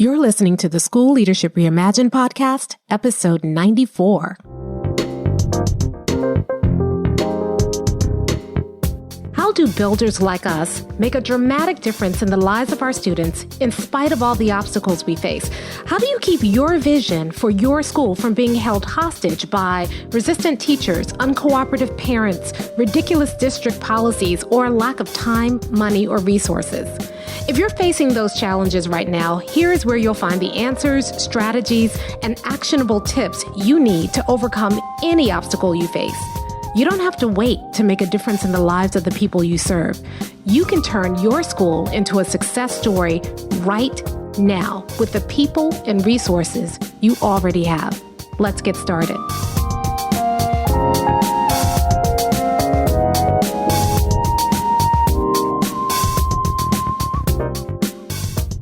You're listening to the School Leadership Reimagined podcast, episode 94. How do builders like us make a dramatic difference in the lives of our students in spite of all the obstacles we face? How do you keep your vision for your school from being held hostage by resistant teachers, uncooperative parents, ridiculous district policies, or lack of time, money, or resources? If you're facing those challenges right now, here is where you'll find the answers, strategies, and actionable tips you need to overcome any obstacle you face. You don't have to wait to make a difference in the lives of the people you serve. You can turn your school into a success story right now with the people and resources you already have. Let's get started.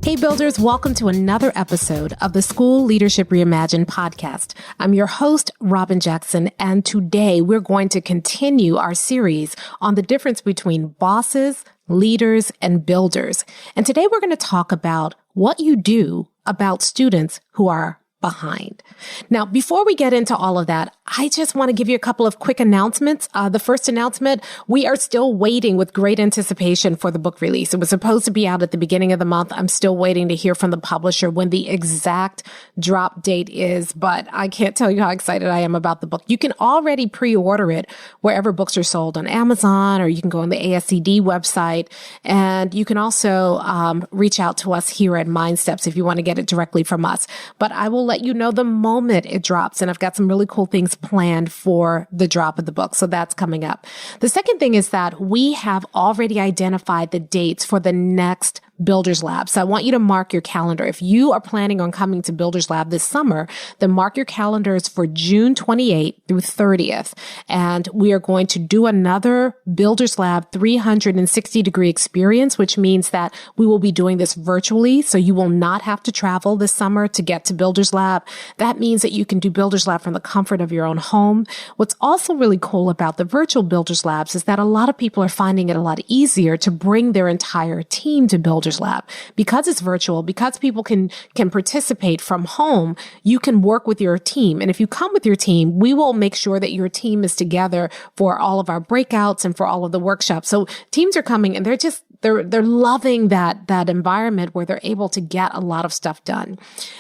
Hey builders, welcome to another episode of the School Leadership Reimagined podcast. I'm your host, Robyn Jackson, and today we're going to continue our series on the difference between bosses, leaders, and builders. And today we're going to talk about what you do about students who are behind. Now, before we get into all of that, I just want to give you a couple of quick announcements. The first announcement, we are still waiting with great anticipation for the book release. It was supposed to be out at the beginning of the month. I'm still waiting to hear from the publisher when the exact drop date is, but I can't tell you how excited I am about the book. You can already pre-order it wherever books are sold, on Amazon, or you can go on the ASCD website. And you can also reach out to us here at MindSteps if you want to get it directly from us. But I will let you know the moment it drops. And I've got some really cool things planned for the drop of the book. So that's coming up. The second thing is that we have already identified the dates for the next Builders Lab. So I want you to mark your calendar. If you are planning on coming to Builders Lab this summer, then mark your calendars for June 28th through 30th. And we are going to do another Builders Lab 360-degree experience, which means that we will be doing this virtually. So you will not have to travel this summer to get to Builders Lab. That means that you can do Builders Lab from the comfort of your own home. What's also really cool about the virtual Builders Labs is that a lot of people are finding it a lot easier to bring their entire team to Builders Lab. Because it's virtual, because people can participate from home, you can work with your team. And if you come with your team, we will make sure that your team is together for all of our breakouts and for all of the workshops. So teams are coming and they're loving that environment where they're able to get a lot of stuff done.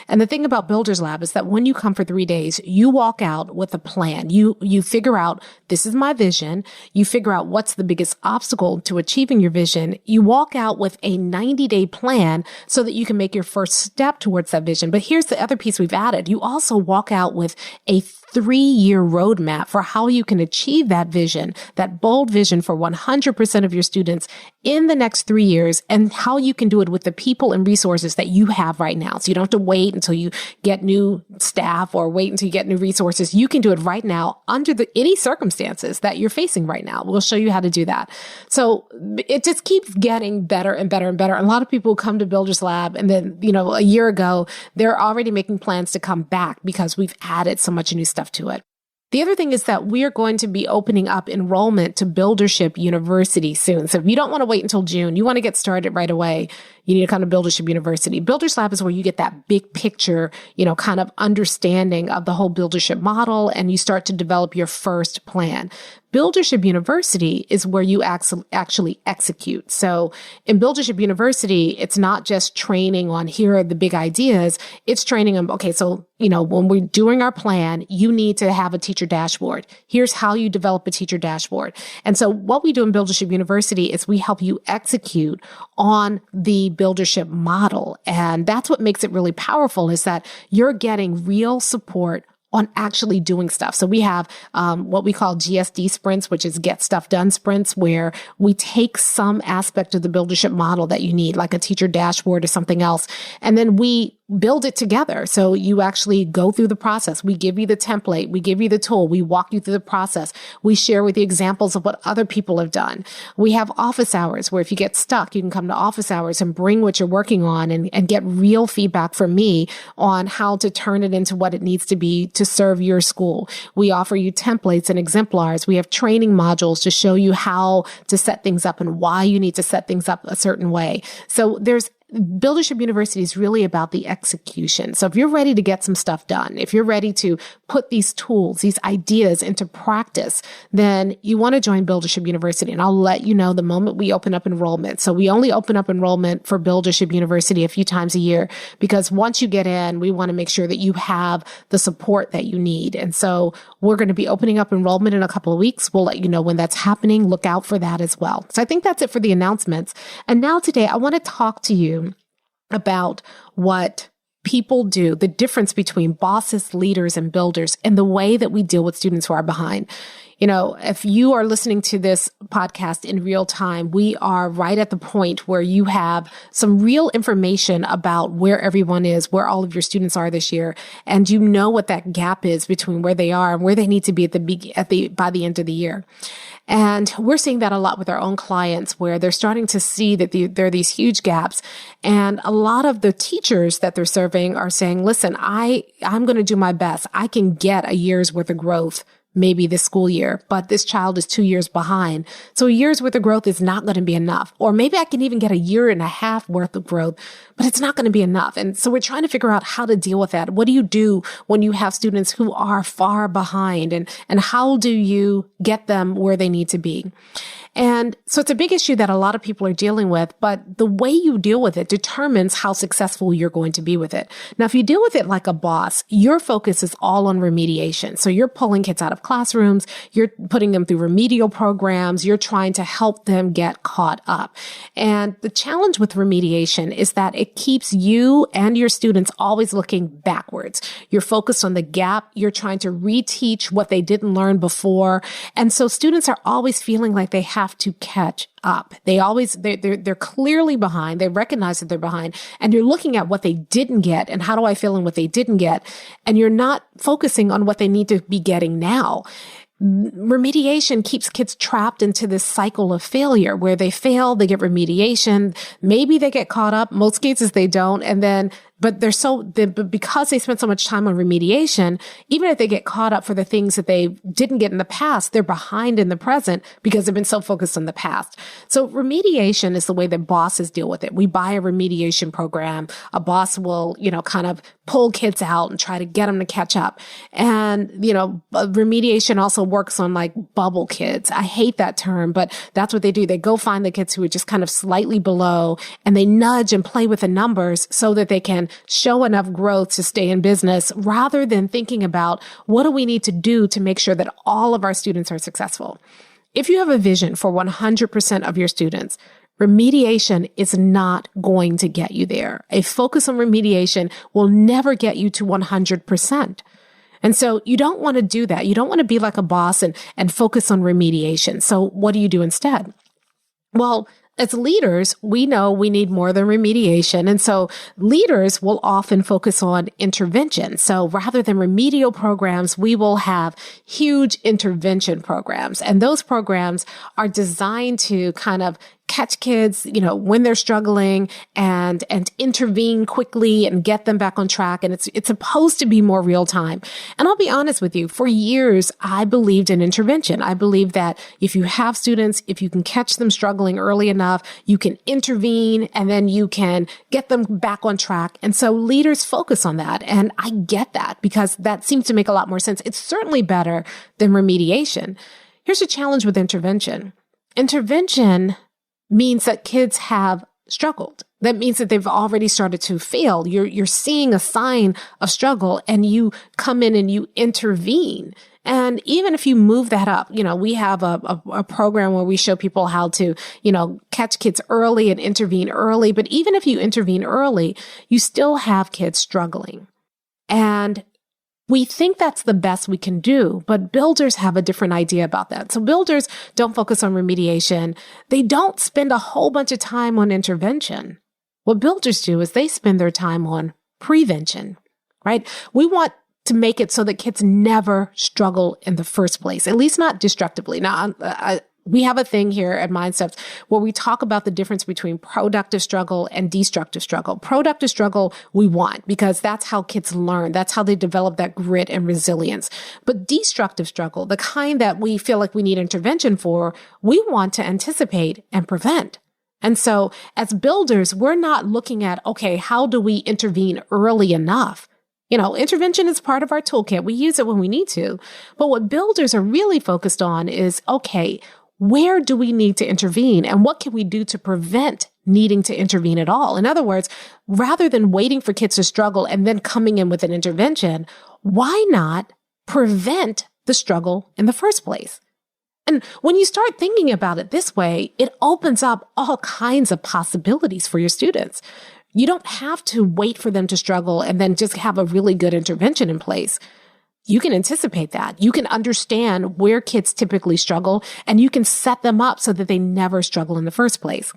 And the thing about Builders Lab is that when you come for 3 days, you walk out with a plan. You figure out, this is my vision. You figure out what's the biggest obstacle to achieving your vision. You walk out with a 90-day plan so that you can make your first step towards that vision. But here's the other piece we've added. You also walk out with a 3-year roadmap for how you can achieve that vision, that bold vision for 100% of your students in the next 3 years, and how you can do it with the people and resources that you have right now. So you don't have to wait until you get new staff or wait until you get new resources. You can do it right now under any circumstances that you're facing right now. We'll show you how to do that. So it just keeps getting better and better and better. A lot of people come to Builders Lab and then, a year ago, they're already making plans to come back because we've added so much new stuff to it. The other thing is that we are going to be opening up enrollment to Buildership University soon. So if you don't want to wait until June, you want to get started right away, you need to come to Buildership University. Builders Lab is where you get that big picture, kind of understanding of the whole buildership model, and you start to develop your first plan. Buildership University is where you actually execute. So in Buildership University, it's not just training on here are the big ideas. It's training on, okay, so, when we're doing our plan, you need to have a teacher dashboard. Here's how you develop a teacher dashboard. And so what we do in Buildership University is we help you execute on the buildership model. And that's what makes it really powerful, is that you're getting real support on actually doing stuff. So we have what we call GSD sprints, which is get stuff done sprints, where we take some aspect of the buildership model that you need, like a teacher dashboard or something else, and then we build it together. So you actually go through the process. We give you the template. We give you the tool. We walk you through the process. We share with you examples of what other people have done. We have office hours where if you get stuck, you can come to office hours and bring what you're working on and get real feedback from me on how to turn it into what it needs to be to serve your school. We offer you templates and exemplars. We have training modules to show you how to set things up and why you need to set things up a certain way. So there's Buildership University is really about the execution. So if you're ready to get some stuff done, if you're ready to put these tools, these ideas into practice, then you want to join Buildership University. And I'll let you know the moment we open up enrollment. So we only open up enrollment for Buildership University a few times a year, because once you get in, we want to make sure that you have the support that you need. And so we're going to be opening up enrollment in a couple of weeks. We'll let you know when that's happening. Look out for that as well. So I think that's it for the announcements. And now today, I want to talk to you about what people do, the difference between bosses, leaders, and builders, and the way that we deal with students who are behind. If you are listening to this podcast in real time, we are right at the point where you have some real information about where everyone is, where all of your students are this year, and you know what that gap is between where they are and where they need to be by the end of the year. And we're seeing that a lot with our own clients, where they're starting to see that there are these huge gaps. And a lot of the teachers that they're serving are saying, listen, I'm going to do my best. I can get a year's worth of growth maybe this school year, but this child is 2 years behind. So a year's worth of growth is not going to be enough. Or maybe I can even get a year and a half worth of growth, but it's not going to be enough. And so we're trying to figure out how to deal with that. What do you do when you have students who are far behind, and how do you get them where they need to be? And so it's a big issue that a lot of people are dealing with, but the way you deal with it determines how successful you're going to be with it. Now, if you deal with it like a boss, your focus is all on remediation. So you're pulling kids out of classrooms, you're putting them through remedial programs, you're trying to help them get caught up. And the challenge with remediation is that it keeps you and your students always looking backwards. You're focused on the gap. You're trying to reteach what they didn't learn before. And so students are always feeling like they have to catch up. They're clearly behind. They recognize that they're behind, and you're looking at what they didn't get and how do I feel in what they didn't get. And you're not focusing on what they need to be getting now. Remediation keeps kids trapped into this cycle of failure where they fail, they get remediation, maybe they get caught up. Most cases they don't. And then, but because they spent so much time on remediation, even if they get caught up for the things that they didn't get in the past, they're behind in the present because they've been so focused on the past. So remediation is the way that bosses deal with it. We buy a remediation program. A boss will, kind of pull kids out and try to get them to catch up. And, remediation also works on like bubble kids. I hate that term, but that's what they do. They go find the kids who are just kind of slightly below, and they nudge and play with the numbers so that they can show enough growth to stay in business, rather than thinking about what do we need to do to make sure that all of our students are successful. If you have a vision for 100% of your students, remediation is not going to get you there. A focus on remediation will never get you to 100%. And so you don't want to do that. You don't want to be like a boss and focus on remediation. So what do you do instead? Well, as leaders, we know we need more than remediation. And so leaders will often focus on intervention. So rather than remedial programs, we will have huge intervention programs. And those programs are designed to kind of catch kids, when they're struggling and intervene quickly and get them back on track. And it's supposed to be more real time. And I'll be honest with you, for years, I believed in intervention. I believe that if you have students, if you can catch them struggling early enough, you can intervene and then you can get them back on track. And so leaders focus on that. And I get that because that seems to make a lot more sense. It's certainly better than remediation. Here's a challenge with intervention. Intervention means that kids have struggled. That means that they've already started to fail. You're seeing a sign of struggle and you come in and you intervene. And even if you move that up, we have a program where we show people how to, catch kids early and intervene early. But even if you intervene early, you still have kids struggling. And we think that's the best we can do, but builders have a different idea about that. So builders don't focus on remediation. They don't spend a whole bunch of time on intervention. What builders do is they spend their time on prevention, right? We want to make it so that kids never struggle in the first place, at least not destructively. Now, we have a thing here at MindSteps where we talk about the difference between productive struggle and destructive struggle. Productive struggle we want because that's how kids learn. That's how they develop that grit and resilience. But destructive struggle, the kind that we feel like we need intervention for, we want to anticipate and prevent. And so as builders, we're not looking at, okay, how do we intervene early enough? Intervention is part of our toolkit. We use it when we need to. But what builders are really focused on is, okay, where do we need to intervene? And what can we do to prevent needing to intervene at all? In other words, rather than waiting for kids to struggle and then coming in with an intervention, why not prevent the struggle in the first place? And when you start thinking about it this way, it opens up all kinds of possibilities for your students. You don't have to wait for them to struggle and then just have a really good intervention in place. You can anticipate that. You can understand where kids typically struggle, and you can set them up so that they never struggle in the first place.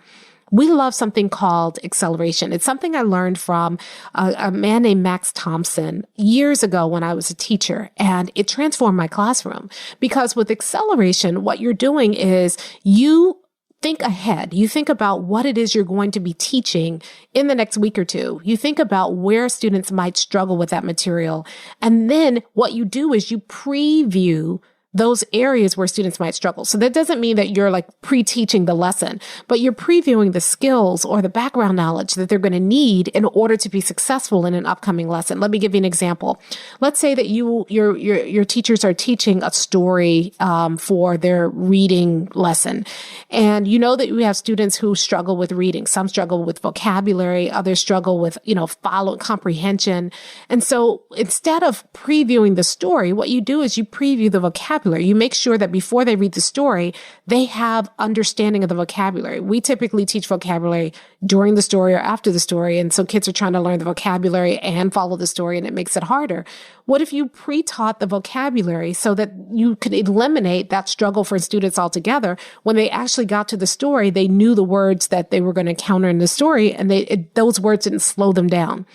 We love something called acceleration. It's something I learned from a man named Max Thompson years ago when I was a teacher, and it transformed my classroom. Because with acceleration, what you're doing is you think ahead. You think about what it is you're going to be teaching in the next week or two. You think about where students might struggle with that material. And then what you do is you preview those areas where students might struggle. So that doesn't mean that you're like pre-teaching the lesson, but you're previewing the skills or the background knowledge that they're going to need in order to be successful in an upcoming lesson. Let me give you an example. Let's say that your teachers are teaching a story for their reading lesson, and you know that you have students who struggle with reading. Some struggle with vocabulary, others struggle with follow comprehension. And so instead of previewing the story, what you do is you preview the vocabulary. You make sure that before they read the story, they have understanding of the vocabulary. We typically teach vocabulary during the story or after the story. And so kids are trying to learn the vocabulary and follow the story, and it makes it harder. What if you pre-taught the vocabulary so that you could eliminate that struggle for students altogether? When they actually got to the story, they knew the words that they were going to encounter in the story, and those words didn't slow them down.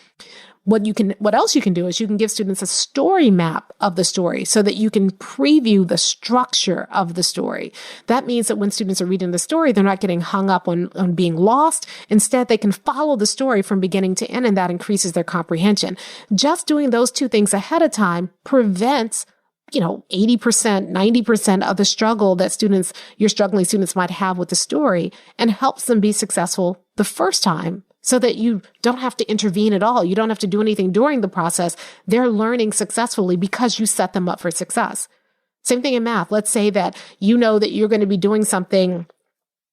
What else you can do is you can give students a story map of the story so that you can preview the structure of the story. That means that when students are reading the story, they're not getting hung up on being lost. Instead, they can follow the story from beginning to end, and that increases their comprehension. Just doing those two things ahead of time prevents 80%, 90% of the struggle that your struggling students might have with the story, and helps them be successful the first time, so that you don't have to intervene at all. You don't have to do anything during the process. They're learning successfully because you set them up for success. Same thing in math. Let's say that you know that you're going to be doing something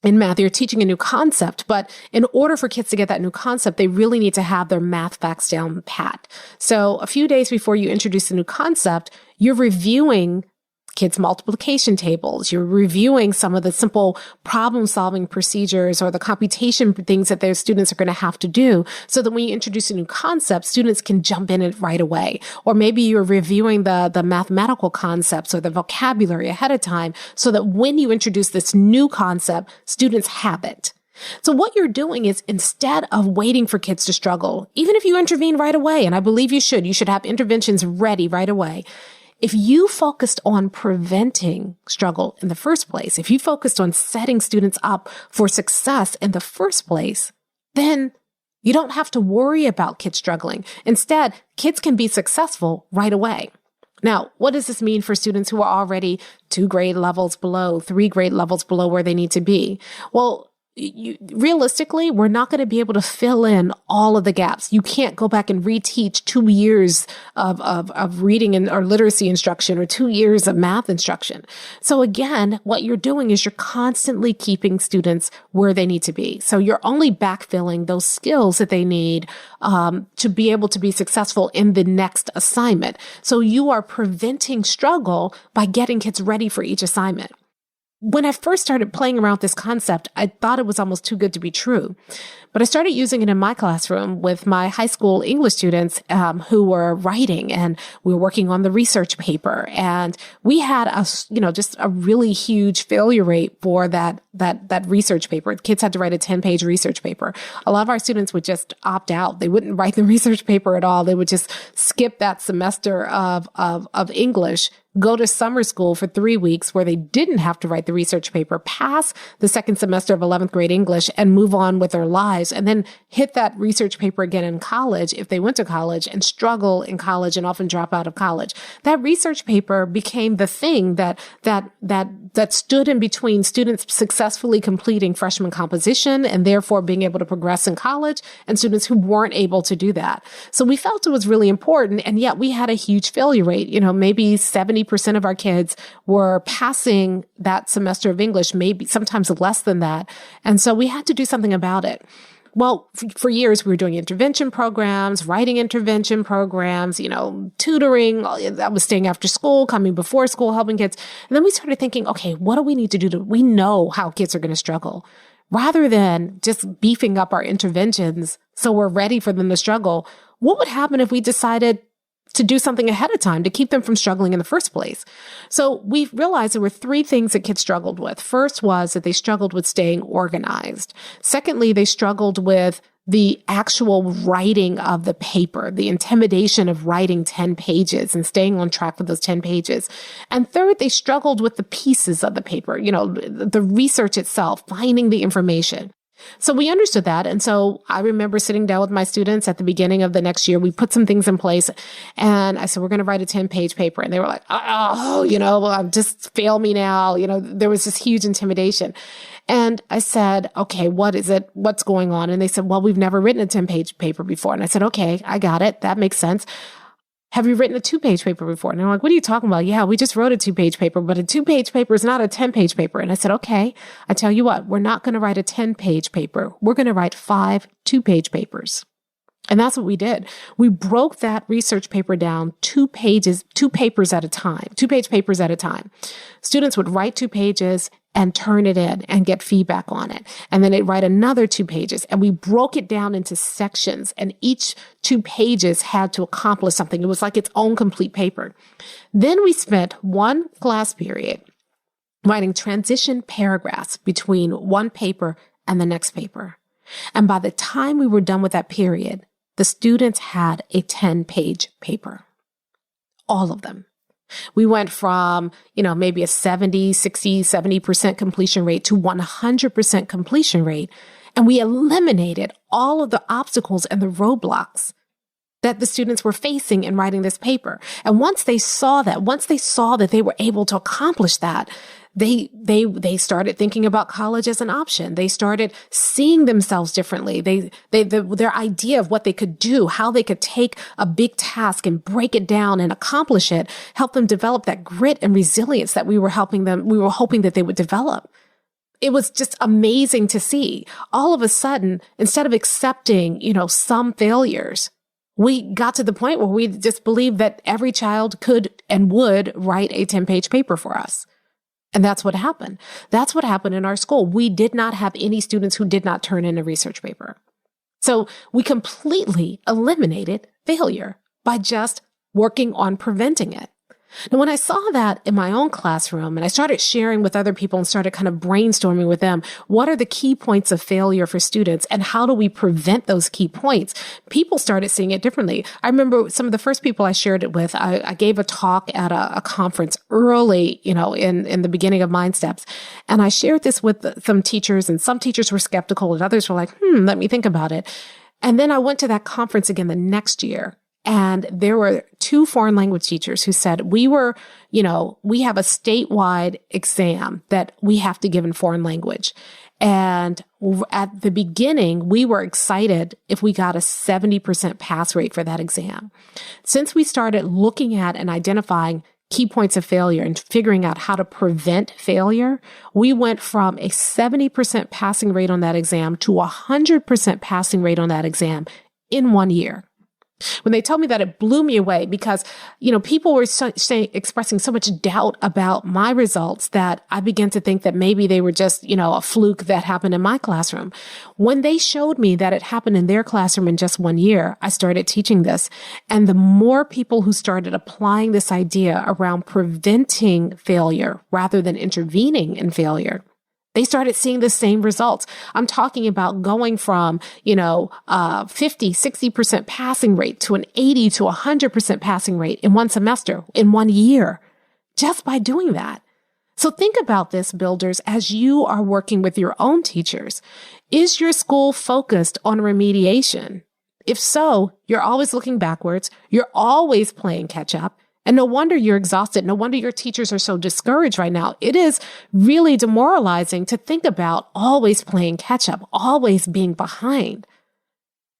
in math. You're teaching a new concept, but in order for kids to get that new concept, they really need to have their math facts down pat. So a few days before you introduce a new concept, you're reviewing kids' multiplication tables. You're reviewing some of the simple problem-solving procedures or the computation things that their students are going to have to do, so that when you introduce a new concept, students can jump in it right away. Or maybe you're reviewing the mathematical concepts or the vocabulary ahead of time, so that when you introduce this new concept, students have it. So what you're doing is, instead of waiting for kids to struggle, even if you intervene right away, and I believe you should have interventions ready right away. If you focused on preventing struggle in the first place, if you focused on setting students up for success in the first place, then you don't have to worry about kids struggling. Instead, kids can be successful right away. Now, what does this mean for students who are already 2 grade levels below, 3 grade levels below where they need to be? Well, realistically, we're not going to be able to fill in all of the gaps. You can't go back and reteach 2 years of reading or literacy instruction, or 2 years of math instruction. So again, what you're doing is you're constantly keeping students where they need to be. So you're only backfilling those skills that they need to be able to be successful in the next assignment. So you are preventing struggle by getting kids ready for each assignment. When I first started playing around with this concept, I thought it was almost too good to be true. But I started using it in my classroom with my high school English students who were writing, and we were working on the research paper. And we had just a really huge failure rate for that research paper. Kids had to write a 10-page research paper. A lot of our students would just opt out. They wouldn't write the research paper at all. They would just skip that semester of English go to summer school for 3 weeks where they didn't have to write the research paper, pass the second semester of 11th grade English and move on with their lives, and then hit that research paper again in college if they went to college and struggle in college and often drop out of college. That research paper became the thing that stood in between students successfully completing freshman composition and therefore being able to progress in college and students who weren't able to do that. So we felt it was really important, and yet we had a huge failure rate. Maybe 70% of our kids were passing that semester of English, maybe sometimes less than that. And so we had to do something about it. Well, for years, we were doing intervention programs, writing intervention programs, tutoring. I was staying after school, coming before school, helping kids. And then we started thinking, okay, what do we need to do we know how kids are going to struggle. Rather than just beefing up our interventions so we're ready for them to struggle, what would happen if we decided to do something ahead of time to keep them from struggling in the first place? So we realized there were 3 things that kids struggled with. First was that they struggled with staying organized. Secondly, they struggled with the actual writing of the paper, the intimidation of writing 10 pages and staying on track with those 10 pages. And third, they struggled with the pieces of the paper, the research itself, finding the information. So we understood that. And so I remember sitting down with my students at the beginning of the next year. We put some things in place and I said, we're going to write a 10-page paper. And they were like, just fail me now. There was this huge intimidation. And I said, okay, what is it? What's going on? And they said, well, we've never written a 10-page paper before. And I said, okay, I got it. That makes sense. Have you written a 2-page paper before? And they're like, what are you talking about? Yeah, we just wrote a 2-page paper, but a 2-page paper is not a 10-page paper. And I said, okay, I tell you what, we're not going to write a 10-page paper. We're going to write 5 2-page papers. And that's what we did. We broke that research paper down 2 papers at a time, 2-page papers at a time. Students would write 2 pages and turn it in and get feedback on it. And then they'd write another 2 pages. And we broke it down into sections, and each 2 pages had to accomplish something. It was like its own complete paper. Then we spent 1 class period writing transition paragraphs between one paper and the next paper. And by the time we were done with that period, the students had a 10-page paper. All of them. We went from, maybe a 70% completion rate to 100% completion rate. And we eliminated all of the obstacles and the roadblocks that the students were facing in writing this paper. And once they saw that they were able to accomplish that, they started thinking about college as an option. They started seeing themselves differently. Their idea of what they could do, how they could take a big task and break it down and accomplish it, helped them develop that grit and resilience that we were hoping that they would develop. It was just amazing to see. All of a sudden, instead of accepting, some failures, we got to the point where we just believed that every child could and would write a 10-page paper for us. And that's what happened. That's what happened in our school. We did not have any students who did not turn in a research paper. So we completely eliminated failure by just working on preventing it. Now, when I saw that in my own classroom and I started sharing with other people and started kind of brainstorming with them, what are the key points of failure for students and how do we prevent those key points? People started seeing it differently. I remember some of the first people I shared it with, I gave a talk at a conference early, in the beginning of Mind Steps. And I shared this with some teachers, and some teachers were skeptical and others were like, let me think about it. And then I went to that conference again the next year. And there were 2 foreign language teachers who said, we have a statewide exam that we have to give in foreign language. And at the beginning, we were excited if we got a 70% pass rate for that exam. Since we started looking at and identifying key points of failure and figuring out how to prevent failure, we went from a 70% passing rate on that exam to a 100% passing rate on that exam in 1 year. When they told me that, it blew me away because, people were expressing so much doubt about my results that I began to think that maybe they were just, a fluke that happened in my classroom. When they showed me that it happened in their classroom in just 1 year, I started teaching this. And the more people who started applying this idea around preventing failure rather than intervening in failure, they started seeing the same results. I'm talking about going from, 50, 60% passing rate to an 80 to 100% passing rate in one semester, in 1 year. just by doing that. So think about this, builders, as you are working with your own teachers. Is your school focused on remediation? If so, you're always looking backwards. You're always playing catch up. And no wonder you're exhausted. No wonder your teachers are so discouraged right now. It is really demoralizing to think about always playing catch up, always being behind.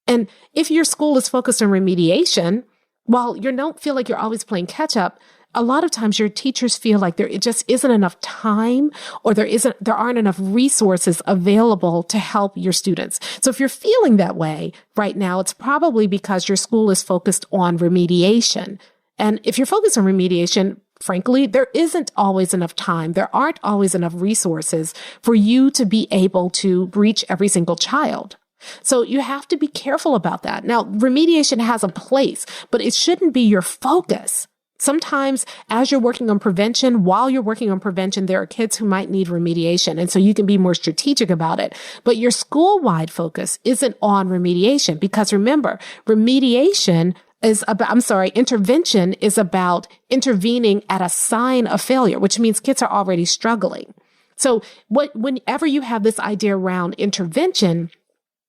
And if your school is focused on remediation, while you don't feel like you're always playing catch up, a lot of times your teachers feel like there just isn't enough time or there aren't enough resources available to help your students. So if you're feeling that way right now, it's probably because your school is focused on remediation. And if you're focused on remediation, frankly, there isn't always enough time. There aren't always enough resources for you to be able to reach every single child. So you have to be careful about that. Now, remediation has a place, but it shouldn't be your focus. Sometimes as you're working on prevention, while you're working on prevention, there are kids who might need remediation. And so you can be more strategic about it. But your school-wide focus isn't on remediation because remember, intervention is about intervening at a sign of failure, which means kids are already struggling. So whenever you have this idea around intervention,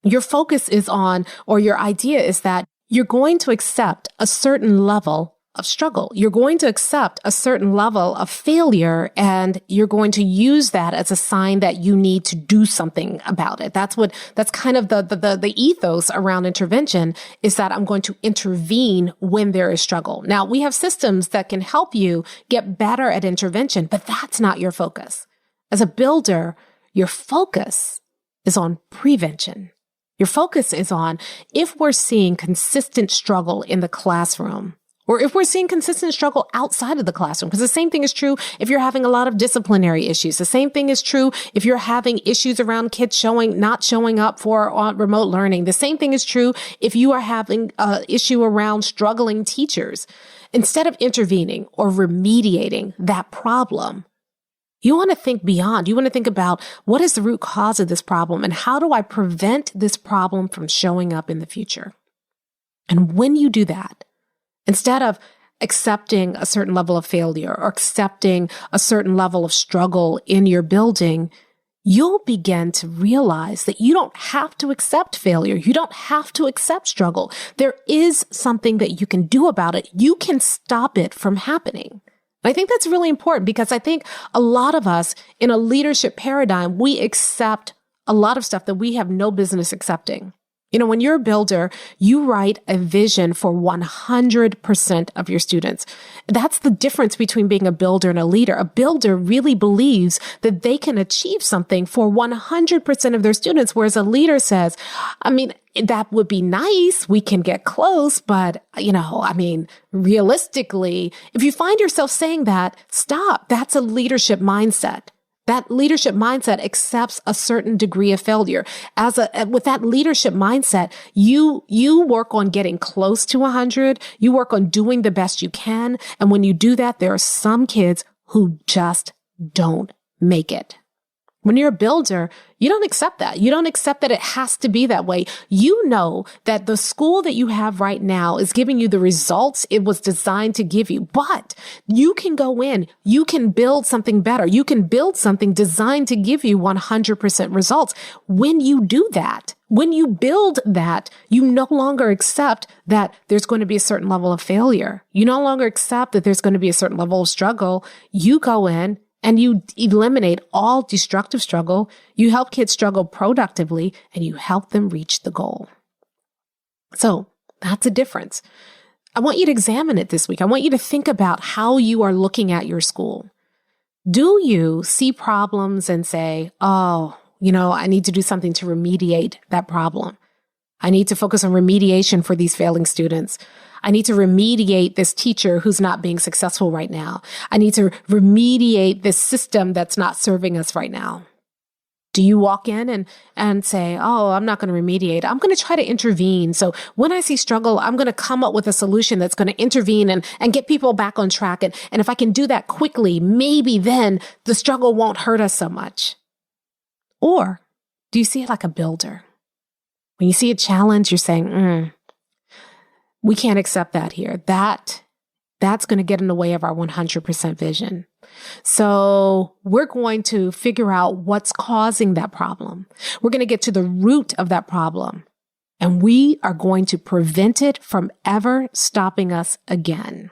your focus is on, or your idea is that you're going to accept a certain level of struggle. You're going to accept a certain level of failure, and you're going to use that as a sign that you need to do something about it. That's kind of the ethos around intervention, is that I'm going to intervene when there is struggle. Now, we have systems that can help you get better at intervention, but that's not your focus. As a builder, your focus is on prevention. Your focus is on if we're seeing consistent struggle in the classroom, or if we're seeing consistent struggle outside of the classroom, because the same thing is true if you're having a lot of disciplinary issues. The same thing is true if you're having issues around kids not showing up for remote learning. The same thing is true if you are having an issue around struggling teachers. Instead of intervening or remediating that problem, you want to think beyond. You want to think about what is the root cause of this problem and how do I prevent this problem from showing up in the future? And when you do that, instead of accepting a certain level of failure or accepting a certain level of struggle in your building, you'll begin to realize that you don't have to accept failure. You don't have to accept struggle. There is something that you can do about it. You can stop it from happening. I think that's really important because I think a lot of us in a leadership paradigm, we accept a lot of stuff that we have no business accepting. You know, when you're a builder, you write a vision for 100% of your students. That's the difference between being a builder and a leader. A builder really believes that they can achieve something for 100% of their students, whereas a leader says, that would be nice. We can get close, but, realistically, if you find yourself saying that, stop. That's a leadership mindset. That leadership mindset accepts a certain degree of failure. With that leadership mindset, you work on getting close to 100. You work on doing the best you can. And when you do that, there are some kids who just don't make it. When you're a builder, you don't accept that. You don't accept that it has to be that way. You know that the school that you have right now is giving you the results it was designed to give you, but you can go in, you can build something better. You can build something designed to give you 100% results. When you do that, when you build that, you no longer accept that there's going to be a certain level of failure. You no longer accept that there's going to be a certain level of struggle. You go in and you eliminate all destructive struggle. You help kids struggle productively, and you help them reach the goal. So that's a difference. I want you to examine it this week. I want you to think about how you are looking at your school. Do you see problems and say, I need to do something to remediate that problem? I need to focus on remediation for these failing students. I need to remediate this teacher who's not being successful right now. I need to remediate this system that's not serving us right now. Do you walk in and say, I'm not going to remediate. I'm going to try to intervene. So when I see struggle, I'm going to come up with a solution that's going to intervene and get people back on track. And if I can do that quickly, maybe then the struggle won't hurt us so much. Or do you see it like a builder? When you see a challenge, you're saying, we can't accept that here. That that's going to get in the way of our 100% vision. So we're going to figure out what's causing that problem. We're going to get to the root of that problem, and we are going to prevent it from ever stopping us again.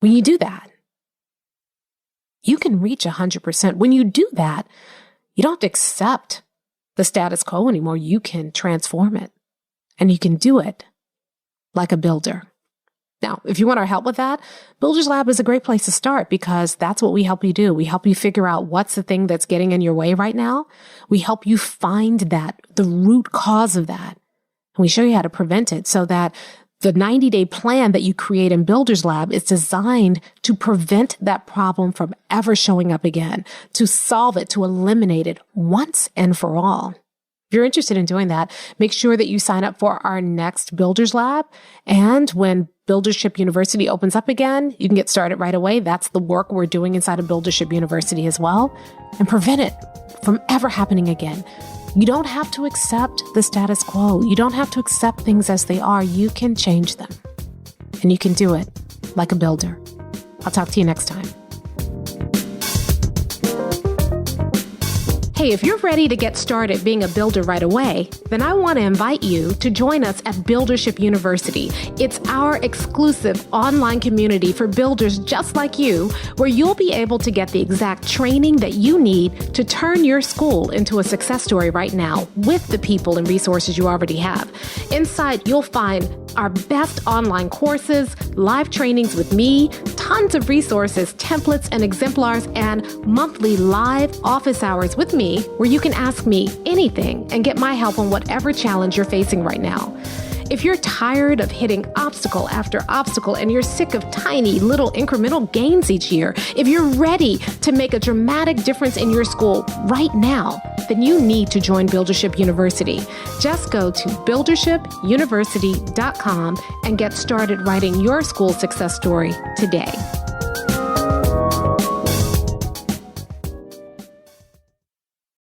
When you do that, you can reach 100%. When you do that, you don't have to accept the status quo anymore. You can transform it, and you can do it like a builder. Now, if you want our help with that, Builder's Lab is a great place to start because that's what we help you do. We help you figure out what's the thing that's getting in your way right now. We help you find that, the root cause of that. And we show you how to prevent it so that the 90-day plan that you create in Builder's Lab is designed to prevent that problem from ever showing up again, to solve it, to eliminate it once and for all. If you're interested in doing that, make sure that you sign up for our next Builder's Lab. And when Buildership University opens up again, you can get started right away. That's the work we're doing inside of Buildership University as well, and prevent it from ever happening again. You don't have to accept the status quo. You don't have to accept things as they are. You can change them, and you can do it like a builder. I'll talk to you next time. Hey, if you're ready to get started being a builder right away, then I want to invite you to join us at Buildership University. It's our exclusive online community for builders just like you, where you'll be able to get the exact training that you need to turn your school into a success story right now with the people and resources you already have. Inside, you'll find our best online courses, live trainings with me, tons of resources, templates, and exemplars, and monthly live office hours with me where you can ask me anything and get my help on whatever challenge you're facing right now. If you're tired of hitting obstacle after obstacle and you're sick of tiny little incremental gains each year, if you're ready to make a dramatic difference in your school right now, then you need to join Buildership University. Just go to buildershipuniversity.com and get started writing your school success story today.